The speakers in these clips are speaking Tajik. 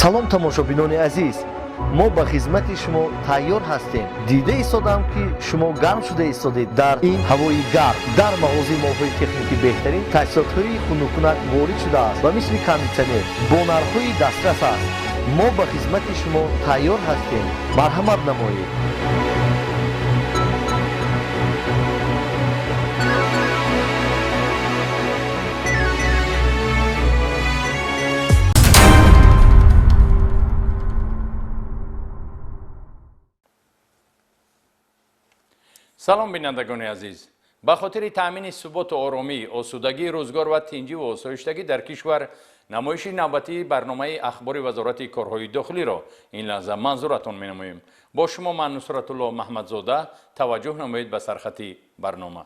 салом тамошобинони азиз, мо ба хизмати шумо тайёр ҳастем. Дида истодам ки шумо гарм шуда истодед дар ин ҳавои гарм. Дар мағозаи моҳои техникӣ беҳтарин таҷҳизотҳои хунуккунак ворид шудааст ва мисли кондитсионер бо нархҳои дастрас аст. мо ба хизмати шумо тайёр ҳастем. марҳамат намоед. салом бинандагони азиз, ба хотири таъмини суботу оромӣ, осудагии рӯзгор ва тинҷиву осоиштагӣ дар кишвар намоиши навбатии барномаи ахбори вазорати корҳои дохилиро ин лаҳза манзуратон менамоем. бо шумо ман нусратулло маҳмадзода. таваҷҷӯҳ намоед ба сархати барнома.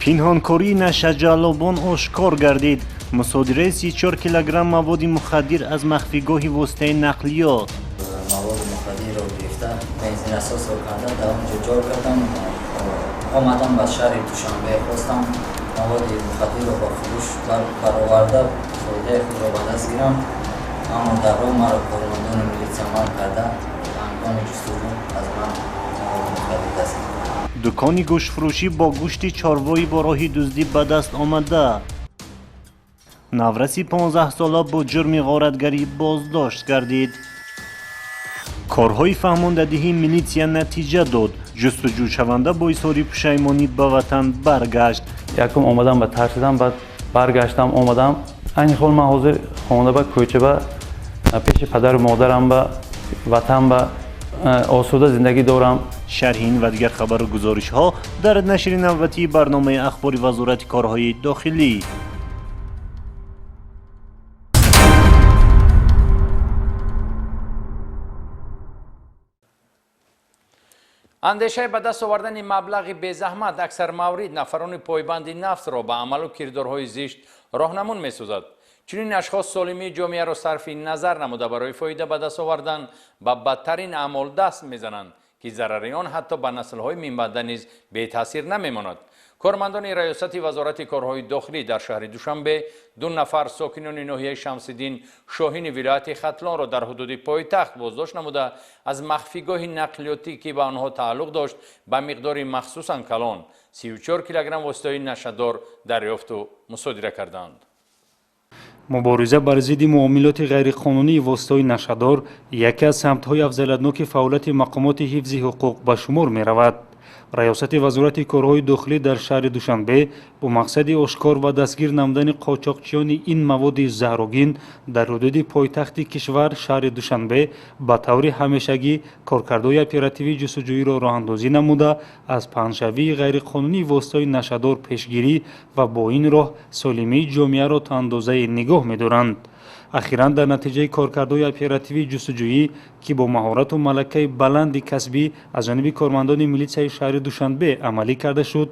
пинҳонкории нашаҷалобон ошкор гардид. мусодираи 34 килограмм маводи мухаддир аз махфигоҳи воситаи нақлиёт. маводи мухаддирро гирифта бензинасосро карда дар онҷо ҷор кардам. омадам ба шаҳри душанбе, хостам маводи мухаддирро ба фурӯш бароварда фоидаи худро ба даст гирам, аммо дар роҳ маро кормандони милитсия манъ карда ҳангоми ҷустуҷӯ аз ман маводи мухаддир даст гирифт. дукони гӯштфурӯшӣ бо гӯшти чорвоӣ бо роҳи дуздӣ ба даст омада. навраси 15-сола бо ҷурми ғоратгарӣ боздошт гардид. корҳои фаҳмондадиҳии милитсия натиҷа дод. ҷустуҷӯшаванда бо изҳори пушаймонӣ ба ватан баргашт. якум омадам ба тарсидам, баъд баргаштам, омадам айни хол ман ҳозир хонада ба кӯча ба пеши падару модарам ба ватан ба осуда зиндагӣ дорам. шарҳи ин ва дигар хабару гузоришҳо дар нашри навбатии барномаи ахбори вазорати корҳои дохилӣ. андешаи ба даст овардани маблағи безаҳмат аксар маврид нафарони пойбанди нафсро ба амалу кирдорҳои зишт роҳнамун месозад. чунин ашхос солимии ҷомеаро сарфи назар намуда барои фоида ба даст овардан ба бадтарин аъмол даст мезананд ки зарари он ҳатто ба наслҳои минбаъда низ бетаъсир намемонад. кормандони раёсати вазорати корҳои дохилӣ дар шаҳри душанбе 2 нафар сокинони ноҳияи шамсиддин шоҳини вилояти хатлонро дар ҳудуди пойтахт боздошт намуда аз махфигоҳи нақлиётӣ ки ба онҳо тааллуқ дошт ба миқдори махсусан калон 34 килограмм воситаҳои нашадор дарёфту мусодира карданд. мубориза бар зидди муомилоти ғайриқонунии воситаҳои нашадор яке аз самтҳои афзалиятноки фаъолияти мақомоти ҳифзи ҳуқуқ ба шумор меравад. раёсати вазорати корҳои дохилӣ дар шаҳри душанбе бо мақсади ошкор ва дастгир намудани қочоқчиёни ин маводи заҳрогин дар ҳудуди пойтахти кишвар шаҳри душанбе ба таври ҳамешагӣ коркардҳои оперативии ҷустуҷӯиро роҳандозӣ намуда аз паҳншавии ғайриқонунии воситаҳои нашадор пешгирӣ ва бо ин роҳ солимии ҷомеаро то андозае нигоҳ медоранд. ахиран дар натиҷаи коркардҳои оперативии ҷустуҷӯӣ ки бо маҳорату малакаи баланди касбӣ аз ҷониби кормандони милитсияи шаҳри душанбе амалӣ карда шуд,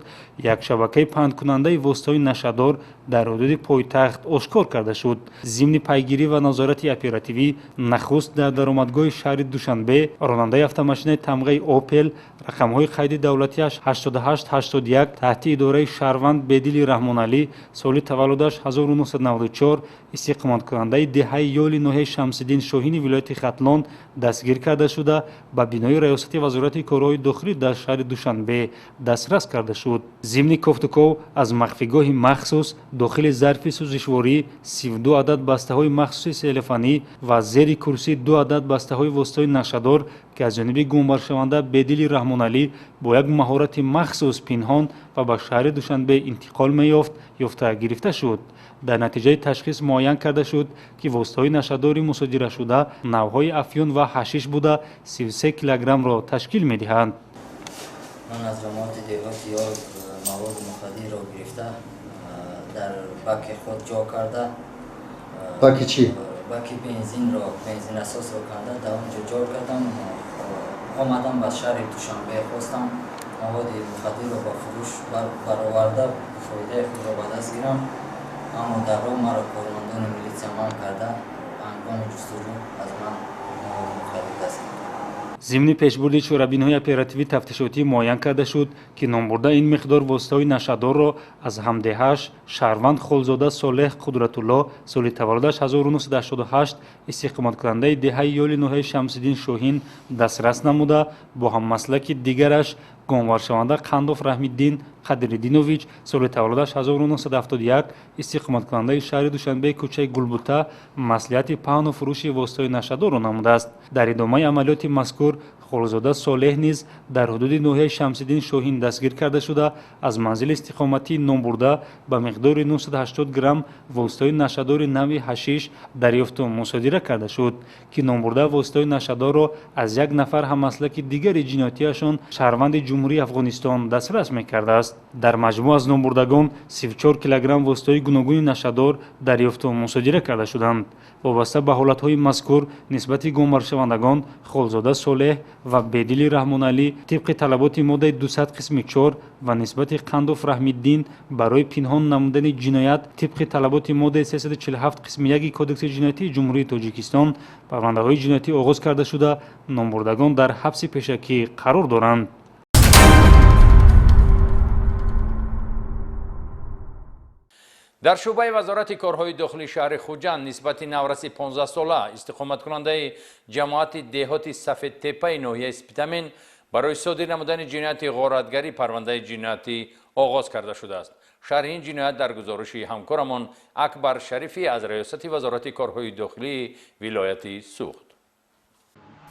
як шабакаи паҳнкунандаи воситаҳои нашадор дар ҳудуди пойтахт ошкор карда шуд. зимни пайгирӣ ва назорати оперативӣ нахуст дар даромадгоҳи шаҳри душанбе ронандаи автомошинаи тамғаи опел рақамҳои қайди давлатиаш 8881 таҳти идораи шаҳрванд бедили раҳмоналӣ соли таваллудаш 1994 истиқоматкунандаи деҳаи ёли ноҳияи шамсиддин шоҳини вилояти хатлон дастгир карда шуда ба бинои раёсати вазорати корҳои дохилӣ дар шаҳри душанбе дастрас карда шуд. зимни кофтуков аз махфигоҳи махсус дохили зарфи сӯзишворӣ 32 адад бастаҳои махсуси селефанӣ ва зери курсӣ 2 адад бастаҳои воситаҳои нашадор ки аз ҷониби гумбаршаванда бедили раҳмоналӣ бо як маҳорати махсус пинҳон ва ба шаҳри душанбе интиқол ёфта гирифта шуд. дар натиҷаи ташхис муайян карда шуд ки воситаҳои нашадори мусодирашуда навъҳои афён ва ҳашиш буда 33 килограммро ташкил медиҳанд. ман аз ҷамоати деҳоти ё маводи мухаддирро гирифта дар баки худ ҷо карда баки чӣ? баки бензинасосро карда дар онҷо ҷо кардам. омадам ба шаҳри душанбе, хостам маводи мухаддирро ба фурӯш бароварда фоидаи худро ба даст гирам, аммо дар роҳ маро кормандони милитсия манъ карда ҳангоми ҷустуҷӯ аз ман маводи мухаддир даст гирифт. ضمن پیشبرد شورابین‌های اپراتیوی تفتیشاتی معین کرده شد که نامبرده این مقدار واسطه‌های نشه‌دار را از همدهش شهروند خلزاده صالح قدرت‌الله سال تولدش 1988 استقامت کننده دهه یولی ناحیه شمس‌الدین شاهین دسترس نموده با هم مسلک دیگرش گموار شونده قندوف رحمی‌الدین قدرالدینوویچ سال تولدش 1971 استقامت کننده شهر دوشنبه کوچه گلبوته مصلحت پهن و فروش واسطه‌های نشه‌دار را نموده است. در ادامه عملیات مذکور خلزاده صالح نیز در حدود ناحیه شمس‌الدین شاهین دستگیر کرده شده از منزل استقامتی نامبرده به مقدار 980 گرم واسطه‌های نشه‌دار نوع حشیش دریافت و مصادره کرده شد که نامبرده واسطه‌های نشه‌دار را از یک نفر هممسلک دیگر جنایتیشان شهروند جمهوری افغانستان دسترس می‌کرده است. در مجموع از نامبردگان 34 کیلوگرم واسطه‌های گوناگون نشه‌دار دریافت و مصادره کرده شدند. وابسته به حالت‌های مذکور نسبت گم‌شوندگان خلزاده صالح و بدیل رحمان علی طبق طلبات ماده 200 قسم 4 و نسبت قندوف رحمی‌الدین برای پنهان نمودن جنایت طبق طلبات ماده 347 قسم 1 کدکس جنایتی جمهوری تاجیکستان پرونده‌های جنایتی آغاز کرده شده نامبردگان در حبس پیشکی قرار دارند. در شعبه وزارت کارهای داخلی شهر خوجند نسبت نورس 15 ساله استقامت کننده جماعت دهات سفید تپه ناحیه اسپیتامین برای صادر نمودن جنایت غارتگری پرونده جنایتی آغاز کرده شده است. شرح این جنایت در گزارش همکارمان اکبر شریفی از ریاست وزارت کارهای داخلی ولایت سوخت.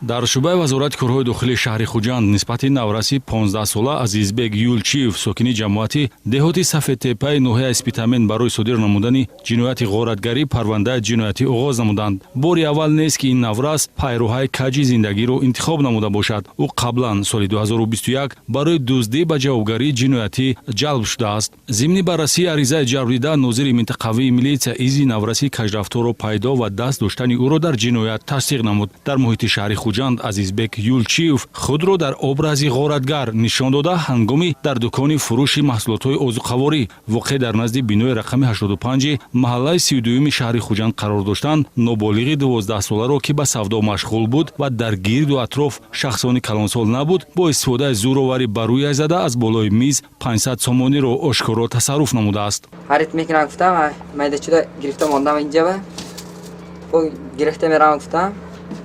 در شعبه وزارت کارهای داخلی شهر خوجند نسبت نورسی 15 ساله عزیزبек یولچیف ساکنی جماعت دهات سفید تپه ناحیه اسپیتامین برای صادر نمودن جنایت غارتگری پرونده جنایتی آغاز نمودند. باری اول نیست که این نورس پیروهای کجی زندگی را انتخاب نموده باشد. او قبلا سال 2021 برای دزدی به جوابگری جنایتی جلب شده است. ضمن بررسی عریضه جلب دیده ناظر منطقوی میلیسیا ایزی نورسی کجرفتار را پیدا و دست داشتن او را در جنایت تصدیق نمود. در محیط شهر خوجند عزیزبek یولچیف خود را در ابرازی غارتگر نشان داده هنگامی در دکان فروش محصولات عضوخواری واقع در نزد بینای رقم 85 محله 32 شهر خوجند قرار داشتند نابالغ 12 ساله را که به سودا مشغول بود و در گرد و اطراف شخصانی کلانسال نبود با استفاده از زوراوری بر روی زده از بالای میز 500 سومانی را آشکارا تصرف نموده است. خرید میکنم گفتم میده گرفتم ماندم اینجا و گرفته میرم گفتم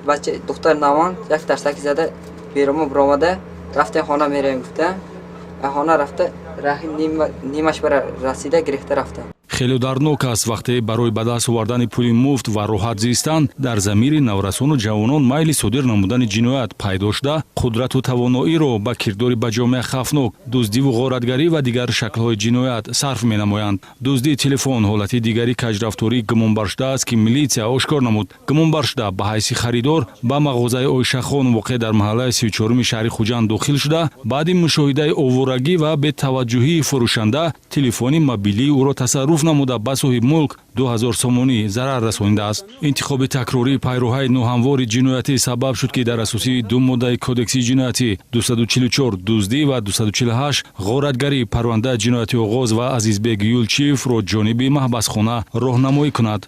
بچه دختر نوان یک ترسک زده بیرون برآمده رفته خانه میریم گفته خانه رفته راه نیمش بر رسیده گرفته رفته. خیلی دردناک است وقتی برای به دست آوردن پول مفت و راحت زیستن در ضمیر نورسان و جوانان میل صادر نمودن جنایت پیدا شده قدرت و توانایی را به کردار به جامعه خفناک دزدی و غارتگری و دیگر شکل‌های جنایت صرف می‌نمایند. دزدی تلفن حالت دیگری کجرفتاری گمانبر شده است که میلیسیا آشکار نمود. گمانبر شده به حیث خریدار به مغازه عایشه خان واقع در محله 34 شهر خوجند داخل شده بعد مشاهده آوارگی و بی‌توجهی فروشنده تلفن موبیلی او را تصرف نموده به صاحب ملک 2000 سومانی ضرر رسانیده است. انتخاب تکراری پیروهای ناهموار جنایتی سبب شد که در اساسی دو ماده کدکس جنایتی 244 دزدی و 248 غارتگری پرونده جنایتی آغاز و عزیزبek یولچیف را جانب محبسخانه راهنمایی کند.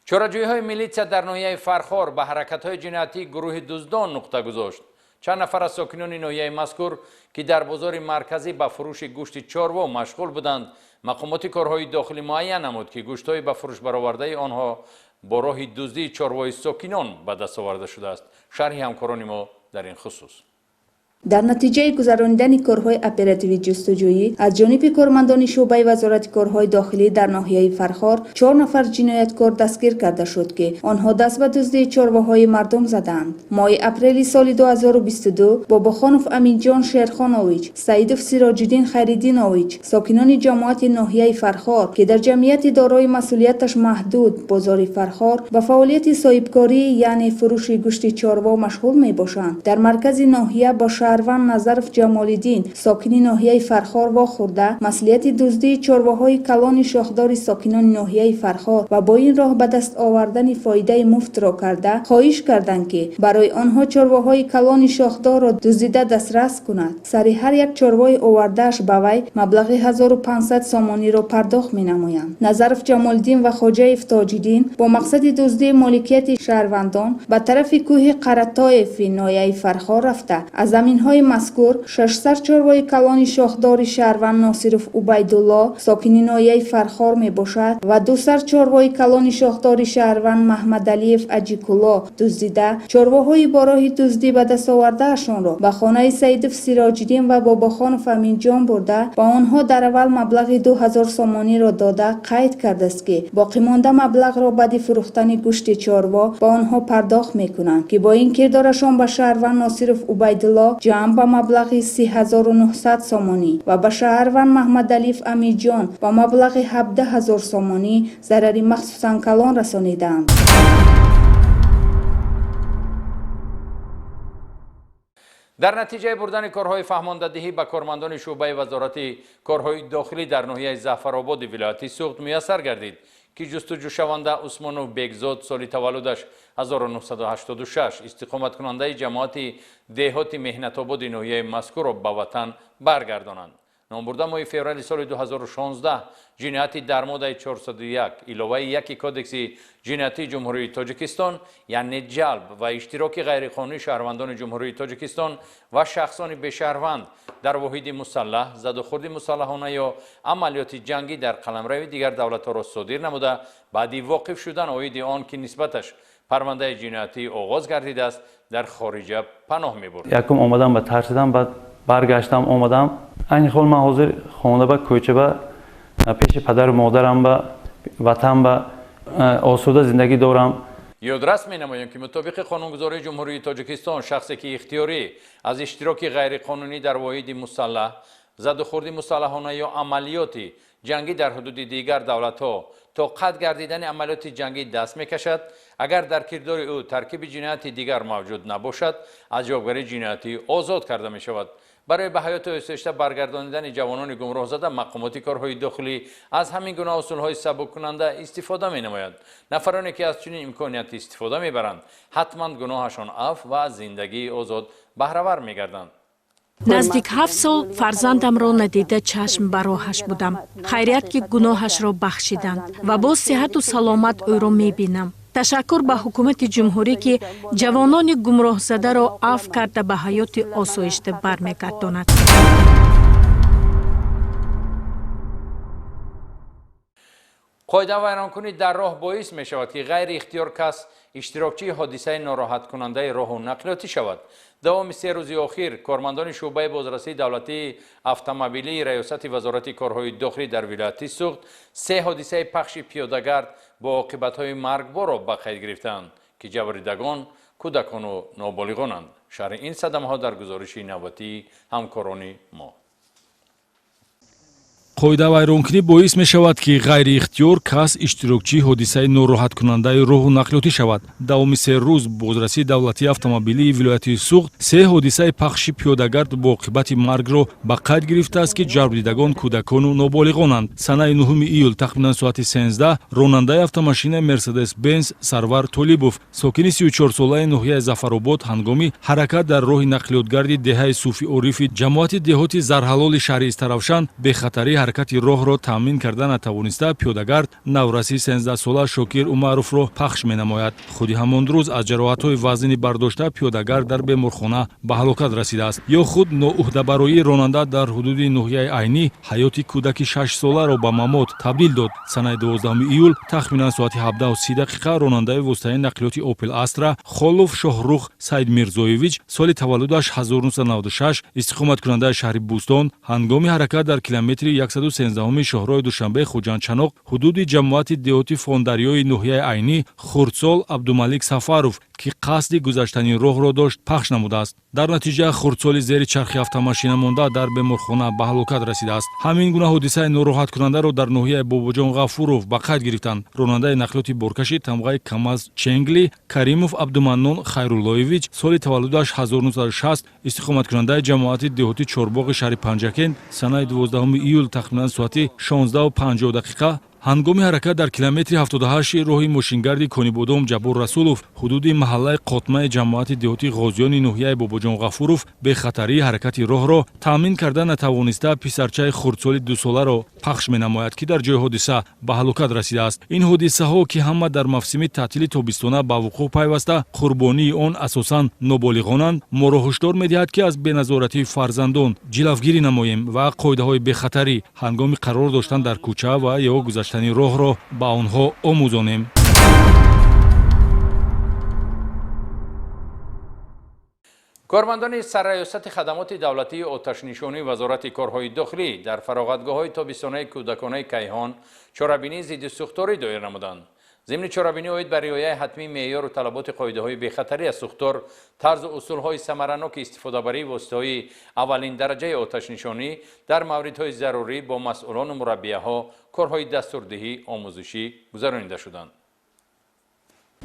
چاره‌جویی‌های میلیسیا در ناحیه فرخار به حرکت‌های جنایتی گروه دزدان نقطه گذاشت. چند نفر از ساکنان ناحیه مذکور که در بازار مرکزی به فروش گوشت چاروا مشغول بودند مقامات کارهای داخلی معین نمود که گوشت‌های به فروش برآورده آنها با راه دزدی چاروای ساکنان به دست آورده شده است. شرح همکاران ما در این خصوص. در نتیجه گذراندن کارهای اپراتیوی جستجویی از جانب کارمندان شعبه وزارت کارهای داخلی در ناحیه فرخار 4 نفر جنایتکار دستگیر کرده شد که آنها دست به دزدی چارواهای مردم زدند. ماه اپریل سال 2022 باباخانوف امینجان شیرخانویچ، سعیدوف سیراج‌الدین خیرالدینویچ، ساکنان جماعت ناحیه فرخار که در جمعیت دارای مسئولیتش محدود بازار فرخار و فعالیت صاحبکاری یعنی فروش گوشت چاروا مشغول می باشند در مرکز ناحیه با شهروند نظرف جمال‌الدین ساکن ناحیه فرخار واخورده مسئولیت دزدی چارواهای کلان شاخدار ساکنان ناحیه فرخار و با این راه به دست آوردن فایده مفت را کرده خواهش کردند که برای آنها چارواهای کلان شاخدار را دزدیده دسترس کند. سری هر یک چاروای آوردهش به وی مبلغ 1500 سامانی را پرداخت می‌نمایند. نظرف جمال‌الدین و خواجه تاج‌الدین با مقصد دزدی مالکیت شهروندان به طرف کوه قرطایف ناحیه فرخار رفته از زمین‌های مذکور 600 چاروای کلان شاخدار شهروند ناصرف عبیدالله ساکن ناحیه فرخار میباشد و 200 چاروای کلان شاخدار شهروند محمد علیف اجیکولا دزدیده چارواهای با راه دزدی به دست آوردهشان را به خانه سیدف سراج‌الدین و باباخانف امینجان برده با آنها در اول مبلغ 2000 سامانی را داده قید کرده است که باقی مانده مبلغ را بعد فروختن گوشت چاروا با آنها پرداخت میکنند که با این کردارشان به شهروند ناصرف عبیدالله جمع به مبلغ 3900 سامانی و به شهروند محمد علیف امیرجان با مبلغ 17000 سامانی ضرری مخصوصاً کلان رسانیدند. در نتیجه بردن کارهای فهماندهی به کارمندان شعبه وزارت کارهای داخلی در ناحیه ظفرآباد ولایت سوخت میسر گردید که جستجو شونده عثمانو بیگزاد سال تولدش 1986 استقامت کننده جماعت دهات مهنت آباد ناحیه مذکور را به وطن برگردانند. نامبرده ماه فوریه سال 2016 جنایت در ماده 401 علاوه یک کودکس جنایتی جمهوری تاجیکستان یعنی جلب و اشتراک غیرقانونی شهروندان جمهوری تاجیکستان و شخصان به شهروند در واحد مسلح زدوخورد مسلحانه یا عملیات جنگی در قلمرو دیگر دولت‌ها را صادر نموده بعدی واقف شدن آید آن که نسبتش پرونده جنایتی آغاز گردیده است در خارج پناه می‌برد. یکم آمدم به ترسیدم بعد برگشتم آمدم این حال من حاضر خانه به کوچه به پیش پدر و مادرم به وطن به آسوده زندگی دارم. یادرس می نماییم که مطابق قانونگذاری جمهوری تاجیکستان شخصی که اختیاری از اشتراک غیرقانونی در واحد مسلح زدوخوردی مسلحانه یا عملیاتی جنگی در حدود دیگر دولت‌ها تا قطع گردیدن عملیات جنگی دست می‌کشد اگر در کردار او ترکیب جنایتی دیگر موجود نباشد از جوابگری جنایتی آزاد کرده می‌شود. برای به حیات آسایشته برگردانیدن جوانان گمراه زده مقامات کارهای داخلی از همین گونه اصولهای سبک کننده استفاده می‌نمایند. نفرانی که از چنین امکانیت استفاده می‌برند حتما گناهشان عفو و از زندگی آزاد بهره‌ور می‌گردند. نزدیک 7 سال فرزندم را ندیده چشم بر راهش بودم. خیریت که گناهش را بخشیدند و با صحت و سلامت او را می‌بینم. تشکر به حکومت جمهوری که جوانان گمراه زده را عفو کرده به حیات آسایشته برمیگرداند. قاعده ویرانکنی در راه باعث می شود که غیر اختیار کس اشتراکچی حادثه ناراحت کننده راه و نقلیاتی شود. دوام 3 روز اخیر کارمندان شعبه بازرسی دولتی اتومبیلی ریاست وزارت کارهای داخلی در ولایت سوخت 3 حادثه پخش پیاده‌گرد با عاقبت‌های مرگبار را به قید گرفتند که جبریدگان کودکان و نابالغانند. شرح این صدمه‌ها در گزارش نوبتی همکاران ما. قоида вайронкунӣ боис мешавад ки ғайриихтиёр кас иштирокчии ҳодисаи нороҳат кунандаи роҳу нақлиётӣ шавад. давоми 3 рӯз бозрасии давлатии автомобилии вилояти суғд 3 ҳодисаи пахши пиёдагард бо оқибати маргро ба қайд гирифтааст ки ҷарбдидагон кӯдакону ноболиғонанд. санаи 9 июл тахминан соати 13 ронандаи автомошина мерседес бенз сарвар толибов сокини 34 солаи ноҳияи зафаробод ҳангоми ҳаракат дар роҳи нақлиётгарди деҳаи суфи орифи ҷамоати деҳоти зарҳалоли шаҳри истаравшан бехатарии ҳаракати роҳро таъмин карда натавониста пиёдагард навраси 13-сола Шокир Умаровро пахш менамояд. худи ҳамон рӯз аз ҷароҳатҳои вазнини бардошта пиёдагард дар беморхона ба ҳалокат расидааст. ё худ ноуҳдабароии ронанда дар ҳудуди ноҳияи айнӣ ҳаёти кӯдаки 6-соларо ба мамот табдил дод. санаи 12 июл тахминан соати 17:30 ронандаи воситаи нақлиёти Opel Astra Холов Шоҳрух Саидмирзоевич соли таваллудаш 1996 истиқоматкунандаи шаҳри Бӯстон ҳангоми ҳаракат дар километри 113 шоҳрои Душанбе Хуҷандчаноқ ҳудуди ҷамоати деҳоти Фондарёи ноҳияи айнӣ хурдсол Абдумалик Сафаров ки қасди гузаштани роҳро дошт пахш намудааст. дар натиҷа хурдсоли зери чархи автомошина монда дар беморхона ба ҳалокат расидааст. ҳамин гуна ҳодисаи нороҳаткунандаро дар ноҳияи бобоҷон ғафуров ба қайд гирифтанд. ронандаи нақлиёти боркаши тамғаи камаз ченгли Каримов Абдуманнон Хайруллоевич соли таваллудаш 1960 истиқоматкунандаи ҷамоати деҳоти Чорбоғи шаҳри Панҷакен санаи 12 июл тахминан соати 16:50 ҳангоми ҳаракат дар километри 78 роҳи мошингарди Конибодом Ҷаббор Расулов ҳудуди маҳаллаи Қотмаи ҷамоати деҳоти ғозиёни ноҳияи Бобоҷон Ғафуров бехатарии ҳаракати роҳро таъмин карда натавониста писарчаи хурдсоли 2 соларо пахш менамояд, ки дар ҷои ҳодиса ба ҳалокат расидааст. ин ҳодисаҳо ки ҳама дар мавсими таътили тобистона ба вуқӯъ пайваста қурбонии он асосан ноболиғонанд, моро ҳушдор медиҳад, ки аз беназоратии фарзандон ҷилавгирӣ намоем ва қоидаҳои бехатарӣ ҳангоми қарор доштан дар кӯча ва ё гузаштани роҳро ба онҳо омӯзонем. кормандони сарраёсати хадамоти давлатии оташнишонии вазорати корҳои дохилӣ дар фароғатгоҳҳои тобистонаи кӯдаконаи Кайҳон чорабинии зидди сӯхторӣ доир намуданд. зимни чорабинӣ оид ба риояи ҳатмии меъёру талаботи қоидаҳои бехатарӣ аз сӯхтор, тарзу усулҳои самараноки истифодабарии воситаҳои аввалин дараҷаи оташнишонӣ дар мавридҳои зарурӣ бо масъулону мураббияҳо корҳои дастурдиҳӣ омӯзишӣ гузаронида шуданд.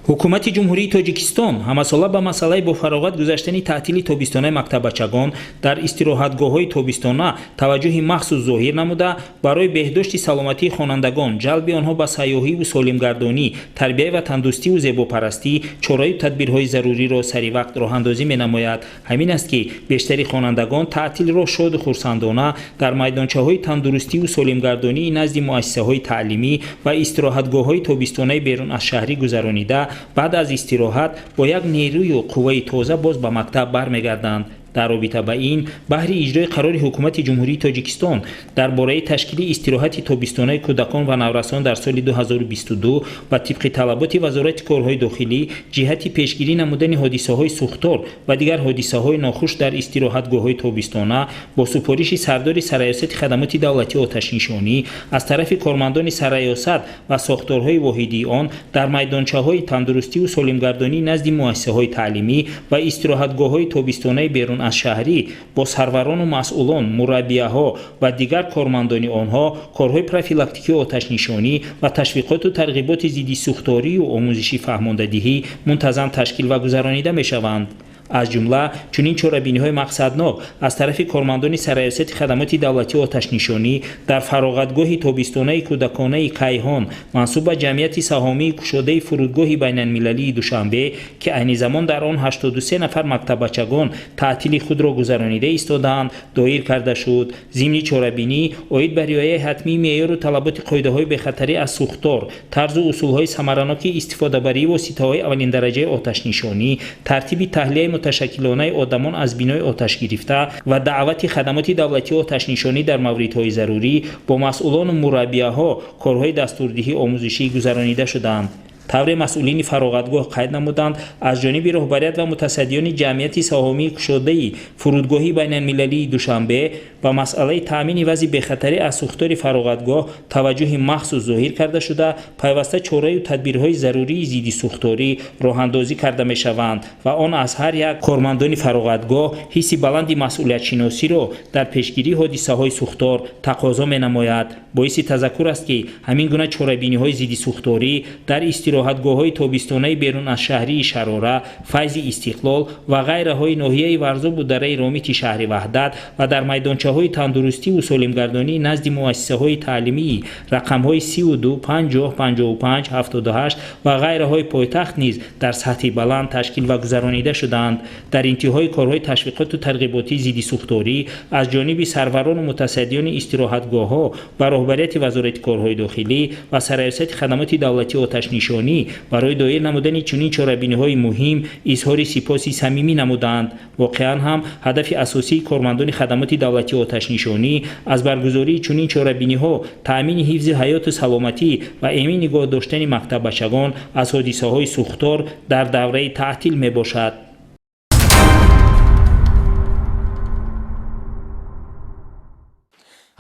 ҳукумати ҷумҳурии тоҷикистон ҳамасола ба масъалаи бо фароғат гузаштани таътили тобистонаи мактабачагон дар истироҳатгоҳҳои тобистона таваҷҷӯҳи махсус зоҳир намуда, барои беҳдошти саломатии хонандагон, ҷалби онҳо ба сайёҳиву солимгардонӣ, тарбия ва тандурустиву зебопарастӣ чораyu тадбирҳои заруриро саривақт роҳандозӣ менамояд. ҳамин аст ки бештари хонандагон таътилро шоду хурсандона дар майдончаҳои тандурустиву солимгардонии назди муассисаҳои таълимӣ ва истироҳатгоҳҳои тобистонаи берун аз шаҳрӣ гузаронида, баъд аз истироҳат бо як нерӯю қувваи тоза боз ба мактаб бармегарданд. дар робита ба ин баҳри иҷрои қарори ҳукумати ҷумҳурии тоҷикистон дар бораи ташкили истироҳати тобистонаи кӯдакон ва наврасон дар соли 2022 ва тибқи талаботи вазорати корҳои дохилӣ ҷиҳати пешгирӣ намудани ҳодисаҳои сӯхтор ва дигар ҳодисаҳои нохуш дар истироҳатгоҳҳои тобистона бо супориши сардори сарраёсати хадамоти давлатии оташнишонӣ аз тарафи кормандони сарраёсат ва сохторҳои воҳидии он дар майдончаҳои тандурустиву солимгардонӣ назди муассисаҳои таълимӣ ва истироҳатгоҳҳои тобистонаи берун аз шаҳрӣ бо сарварону масъулон, мураббияҳо ва дигар кормандони онҳо корҳои профилактикии оташнишонӣ ва ташвиқоту тарғиботи зидди сӯхторию омӯзиши фаҳмондадиҳӣ мунтазам ташкил ва гузаронида мешаванд. аз ҷумла чунин чорабиниҳои мақсаднок аз тарафи кормандони сарраёсати хадамоти давлатии оташнишонӣ дар фароғатгоҳи тобистонаи кӯдаконаи Кайҳон мансуб ба ҷамъияти саҳомии кушодаи фурудгоҳи байналмилалии Душанбе, ки айни замон дар он 83 нафар мактаббачагон таътили худро гузаронида истодаанд, доир карда шуд. зимни чорабинӣ оид ба риояи ҳатмии меъёру талаботи қоидаҳои бехатарӣ аз сӯхтор, тарзу усулҳои самараноки истифодабарии воситаҳои аввалиндараҷаи оташнишонӣ, тартиби таҳлияи муташаккилонаи одамон аз бинои оташ гирифта ва даъвати хадамоти давлатии оташнишонӣ дар мавридҳои зарурӣ бо масъулону мураббияҳо корҳои дастурдиҳӣ омӯзишӣ гузаронида шуданд. тавре масъулини фароғатгоҳ қайд намуданд, аз ҷониби роҳбарият ва мутасаддиёни ҷамъияти саҳомии кушодаи фурудгоҳи байналмилалии Душанбе ба масъалаи таъмини вазъи бехатарӣ аз сӯхтори фароғатгоҳ таваҷҷӯҳи махсус зоҳир карда шуда, пайваста чораю тадбирҳои зарурии зидди сӯхторӣ роҳандозӣ карда мешаванд ва он аз ҳар як кормандони фароғатгоҳ ҳисси баланди масъулиятшиносиро дар пешгирии ҳодисаҳои сӯхтор тақозо менамояд. боиси тазаккур аст, ки ҳамин гуна чорабиниҳои зидди сӯхторӣ дар истироҳатгоҳҳои тобистонаи берун аз шаҳрии Шарора, Файзи Истиқлол ва ғайраҳои ноҳияи Варзобу дараи Ромити шаҳри Ваҳдат ва дар майдончаҳои тандурустиву солимгардонӣ назди муассисаҳои таълимии рақамҳои 32, 50, 55, 78 ва ғайраҳои пойтахт низ дар сатҳи баланд ташкил ва гузаронида шуданд. дар интиҳои корҳои ташвиқоту тарғиботии зидди сӯхторӣ аз ҷониби сарварону мутасаддиёни истироҳатгоҳҳо ва роҳбарияти вазорати корҳои дохилӣ ва сарраёсати хадамоти давлатии оташнишонӣ барои доир намудани чунин чорабиниҳои муҳим изҳори сипоси самимӣ намуданд. воқеан ҳам ҳадафи асосии кормандони хадамоти давлатии оташнишонӣ аз баргузории чунин чорабиниҳо таъмини ҳифзи ҳаёту саломатӣ ва эмин нигоҳ доштани мактаббачагон аз ҳодисаҳои сӯхтор дар давраи таътил мебошад.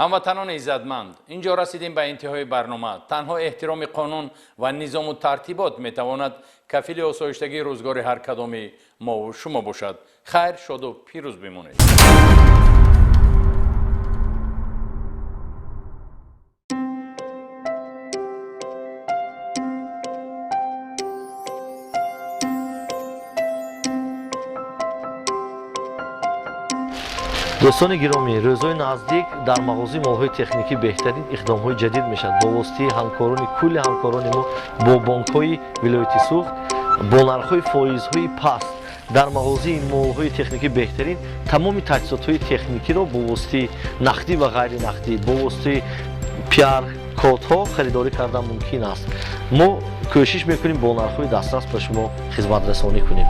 ҳамватанон иззатманд, инҷо расидем ба интиҳои барнома. Танҳо эҳтироми қонун ва низому тартибот метавонад кафили осоиштагии рӯзгори ҳар кадоми мову шумо бошад. хайр, шоду пирӯз бимонед. дӯстони гиромӣ, рӯзҳои наздик дар мағозаи молҳои техникӣ беҳтарин иқдомҳои ҷадид мешавад бо воситаи ҳамкорони кулли ҳамкорони мо бо бонкҳои вилояти суғд бо нархҳои фоизҳои паст дар мағозаи молҳои техникӣ беҳтарин тамоми таҷҳизотҳои техникиро бо воситаи нақдӣ ва ғайринақдӣ бо воситаи QR-кодҳо харидорӣ кардан мумкин аст. мо кӯшиш мекунем бо нархҳои дастрас ба шумо хизматрасонӣ кунем.